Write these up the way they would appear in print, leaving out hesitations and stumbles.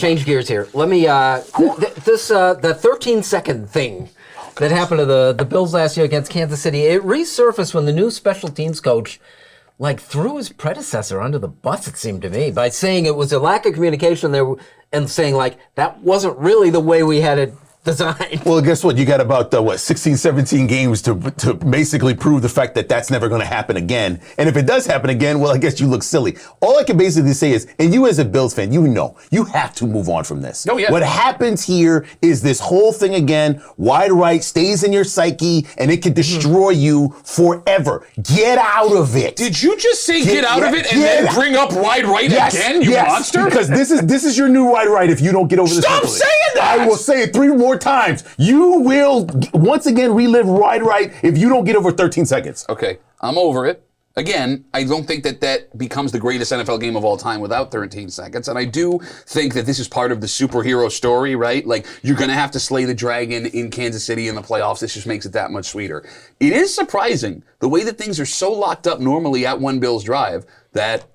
change gears here. Let me, the 13-second thing that happened to the Bills last year against Kansas City, it resurfaced when the new special teams coach threw his predecessor under the bus, it seemed to me, by saying it was a lack of communication there and saying, that wasn't really the way we had it designed. Well, guess what? You got about, 16, 17 games to basically prove the fact that that's never going to happen again. And if it does happen again, well, I guess you look silly. All I can basically say is, and you as a Bills fan, you have to move on from this. Oh, yeah. What happens here is this whole thing again, wide right stays in your psyche, and it can destroy you forever. Get out of it. Did you just say get out of it and then bring up wide right again, you monster? Because this is your new wide right if you don't get over this. Stop saying that! I will say it 3 more times. You will once again relive wide right if you don't get over 13 seconds. Okay, I'm over it. Again, I don't think that becomes the greatest NFL game of all time without 13 seconds. And I do think that this is part of the superhero story, right? You're going to have to slay the dragon in Kansas City in the playoffs. This just makes it that much sweeter. It is surprising the way that things are so locked up normally at one Bills drive that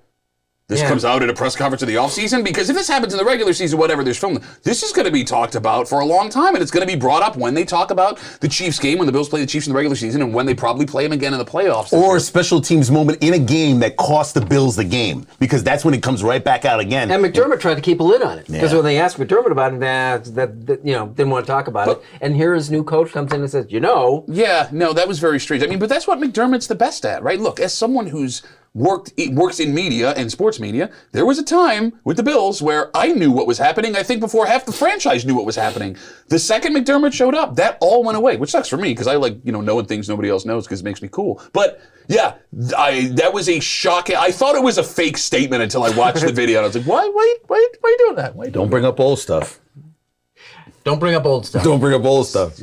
this comes out at a press conference in the offseason, because if this happens in the regular season, whatever, there's film. This is going to be talked about for a long time, and it's going to be brought up when they talk about the Chiefs game, when the Bills play the Chiefs in the regular season, and when they probably play them again in the playoffs. Or a special teams moment in a game that cost the Bills the game, because that's when it comes right back out again. And McDermott tried to keep a lid on it, because when they asked McDermott about it, didn't want to talk about it. And here his new coach comes in and says, Yeah, no, that was very strange. I mean, but that's what McDermott's the best at, right? Look, as someone who's works in media and sports media, there was a time with the Bills where I knew what was happening. I think before half the franchise knew what was happening. The second McDermott showed up, that all went away, which sucks for me because I knowing things nobody else knows because it makes me cool. But yeah, that was a shock. I thought it was a fake statement until I watched the video. And I was like, why are you doing that? Don't bring up old stuff. Don't bring up old stuff. Don't bring up old stuff.